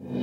Hello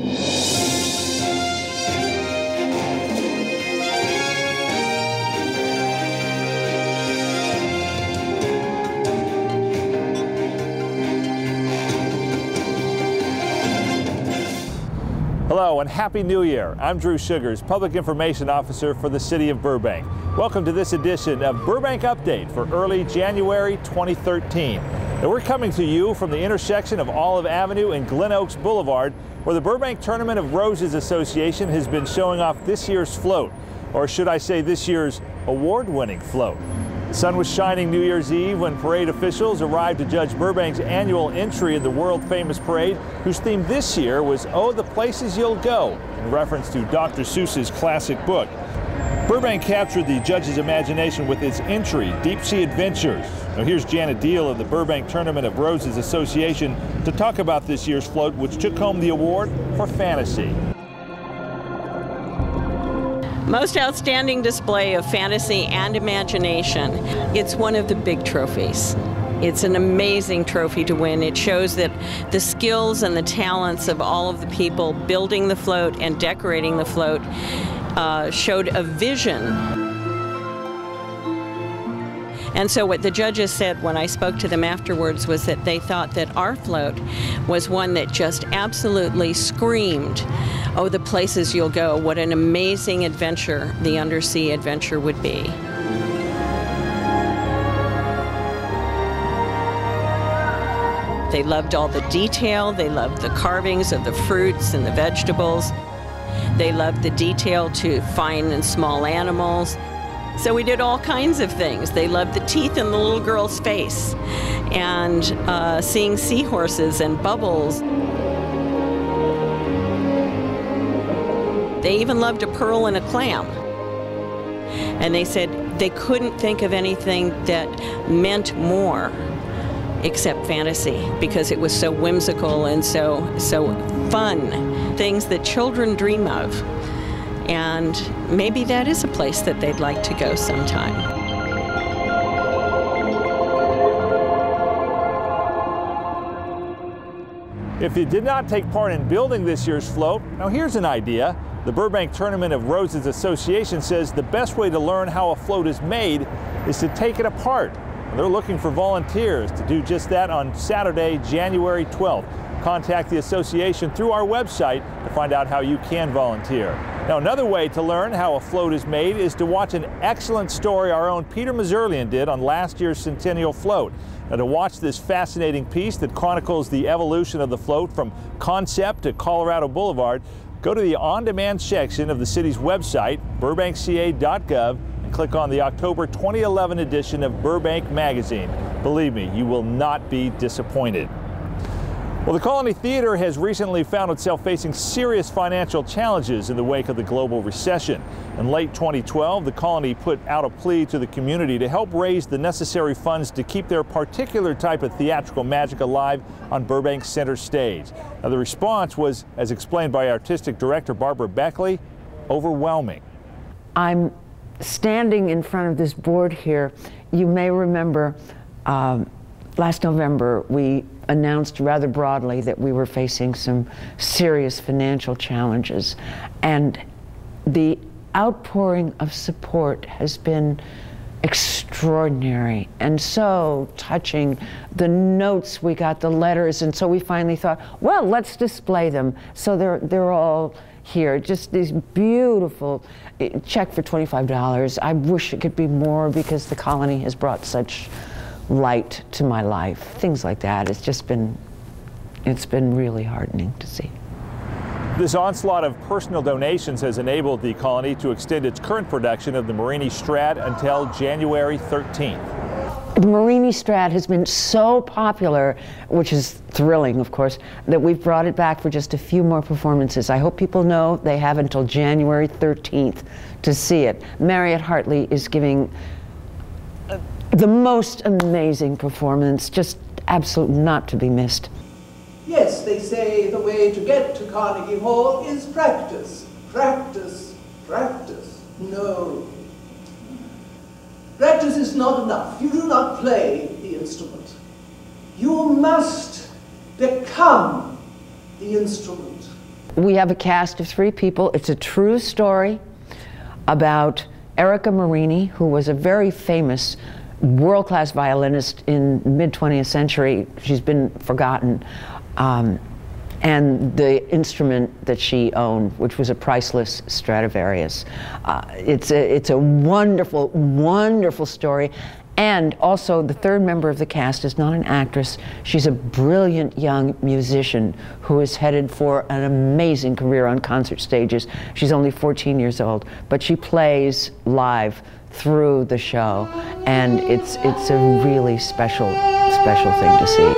and Happy New Year. I'm Drew Sugars, Public Information Officer for the City of Burbank. Welcome to this edition of Burbank Update for early January 2013. And we're coming to you from the intersection of Olive Avenue and Glen Oaks Boulevard, where the Burbank Tournament of Roses Association has been showing off this year's float, or should I say this year's award-winning float. The sun was shining New Year's Eve when parade officials arrived to judge Burbank's annual entry in the world-famous parade, whose theme this year was "Oh, the Places You'll Go," in reference to Dr. Seuss's classic book. Burbank captured the judge's imagination with its entry, Deep Sea Adventures. Now here's Janet Deal of the Burbank Tournament of Roses Association to talk about this year's float, which took home the award for fantasy. Most outstanding display of fantasy and imagination. It's one of the big trophies. It's an amazing trophy to win. It shows that the skills and the talents of all of the people building the float and decorating the float showed a vision. And so what the judges said when I spoke to them afterwards was that they thought that our float was one that just absolutely screamed, "Oh, the places you'll go." What an amazing adventure the undersea adventure would be. They loved all the detail. They loved the carvings of the fruits and the vegetables. They loved the detail to fine and small animals. So we did all kinds of things. They loved the teeth in the little girl's face and seeing seahorses and bubbles. They even loved a pearl and a clam. And they said they couldn't think of anything that meant more except fantasy, because it was so whimsical and so fun, things that children dream of. And maybe that is a place that they'd like to go sometime. If you did not take part in building this year's float, now here's an idea. The Burbank Tournament of Roses Association says the best way to learn how a float is made is to take it apart. And they're looking for volunteers to do just that on Saturday, January 12th. Contact the association through our website to find out how you can volunteer. Now, another way to learn how a float is made is to watch an excellent story our own Peter Mazurlian did on last year's Centennial Float. Now, to watch this fascinating piece that chronicles the evolution of the float from concept to Colorado Boulevard, go to the on-demand section of the city's website, burbankca.gov, and click on the October 2011 edition of Burbank Magazine. Believe me, you will not be disappointed. Well, the Colony Theater has recently found itself facing serious financial challenges in the wake of the global recession. In late 2012, the Colony put out a plea to the community to help raise the necessary funds to keep their particular type of theatrical magic alive on Burbank's center stage. Now, the response was, as explained by Artistic Director Barbara Beckley, overwhelming. I'm standing in front of this board here. You may remember last November we announced rather broadly that we were facing some serious financial challenges, and the outpouring of support has been extraordinary and so touching. The notes we got, the letters, and so we finally thought, well, let's display them. So they're all here, just these beautiful, check for $25. I wish it could be more because the Colony has brought such light to my life. Things like that. It's been really heartening to see. This onslaught of personal donations has enabled the Colony to extend its current production of the Morini Strad until January 13th. The Morini Strad has been so popular, which is thrilling, of course, that we've brought it back for just a few more performances. I hope people know they have until January 13th to see it. Marriott Hartley is giving the most amazing performance, just absolute not to be missed. Yes, they say the way to get to Carnegie Hall is practice, practice, practice. No. Practice is not enough. You do not play the instrument. You must become the instrument. We have a cast of 3 people. It's a true story about Erica Morini, who was a very famous world-class violinist in the mid-20th century. She's been forgotten. And the instrument that she owned, which was a priceless Stradivarius. It's a wonderful, wonderful story. And also, the 3rd member of the cast is not an actress. She's a brilliant young musician who is headed for an amazing career on concert stages. She's only 14 years old, but she plays live through the show, and it's a really special thing to see.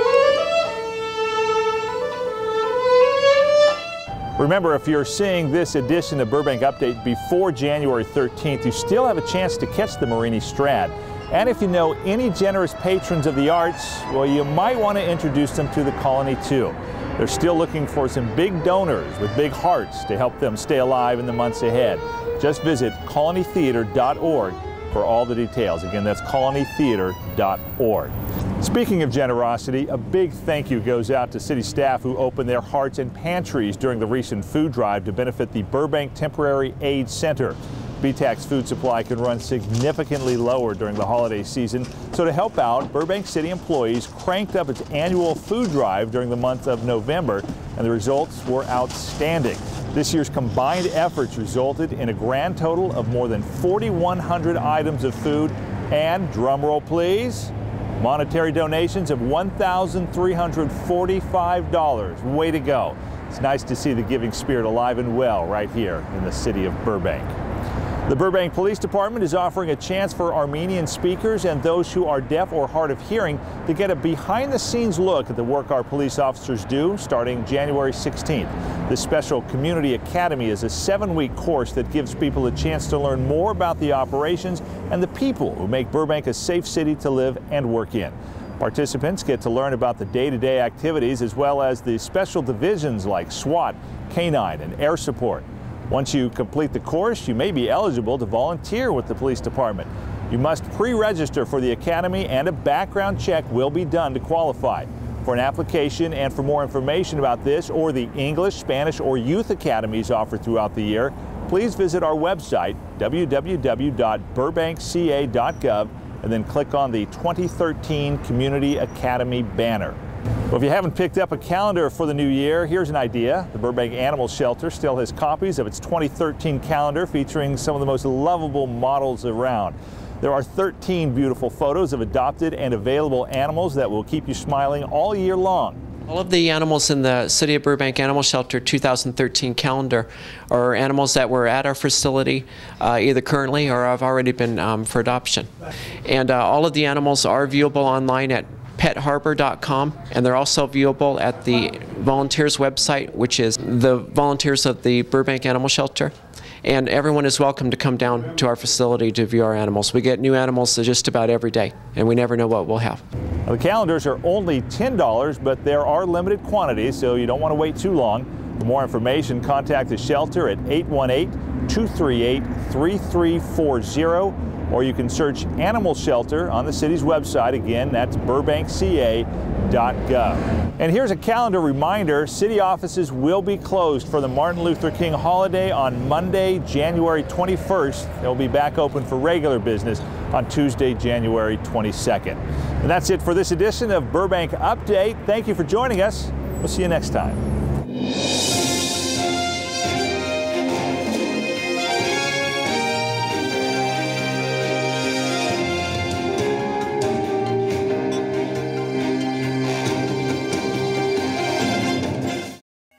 Remember, if you're seeing this edition of Burbank Update before January 13th, you still have a chance to catch the Morini Strad. And if you know any generous patrons of the arts, well, you might want to introduce them to the Colony too. They're still looking for some big donors with big hearts to help them stay alive in the months ahead. Just visit colonytheater.org for all the details. Again, that's colonytheater.org. Speaking of generosity, a big thank you goes out to city staff who opened their hearts and pantries during the recent food drive to benefit the Burbank Temporary Aid Center. BTAC's food supply can run significantly lower during the holiday season, so to help out, Burbank City employees cranked up its annual food drive during the month of November, and the results were outstanding. This year's combined efforts resulted in a grand total of more than 4,100 items of food and, drum roll please, monetary donations of $1,345. Way to go. It's nice to see the giving spirit alive and well right here in the city of Burbank. The Burbank Police Department is offering a chance for Armenian speakers and those who are deaf or hard of hearing to get a behind-the-scenes look at the work our police officers do starting January 16th. This special community academy is a 7-week course that gives people a chance to learn more about the operations and the people who make Burbank a safe city to live and work in. Participants get to learn about the day-to-day activities as well as the special divisions like SWAT, Canine, and Air Support. Once you complete the course, you may be eligible to volunteer with the police department. You must pre-register for the academy and a background check will be done to qualify. For an application and for more information about this or the English, Spanish, or youth academies offered throughout the year, please visit our website, www.burbankca.gov, and then click on the 2013 Community Academy banner. Well, if you haven't picked up a calendar for the new year, here's an idea. The Burbank Animal Shelter still has copies of its 2013 calendar featuring some of the most lovable models around. There are 13 beautiful photos of adopted and available animals that will keep you smiling all year long. All of the animals in the City of Burbank Animal Shelter 2013 calendar are animals that were at our facility either currently or have already been for adoption. And all of the animals are viewable online at petharbor.com, and they're also viewable at the volunteers website, which is the volunteers of the Burbank Animal Shelter. And everyone is welcome to come down to our facility to view our animals. We get new animals just about every day, and we never know what we'll have. Now, the calendars are only $10, but there are limited quantities, so you don't want to wait too long. For more information, contact the shelter at 818-238-3340, or you can search Animal Shelter on the city's website. Again, that's burbankca.gov. And here's a calendar reminder. City offices will be closed for the Martin Luther King holiday on Monday, January 21st. They'll be back open for regular business on Tuesday, January 22nd. And that's it for this edition of Burbank Update. Thank you for joining us. We'll see you next time.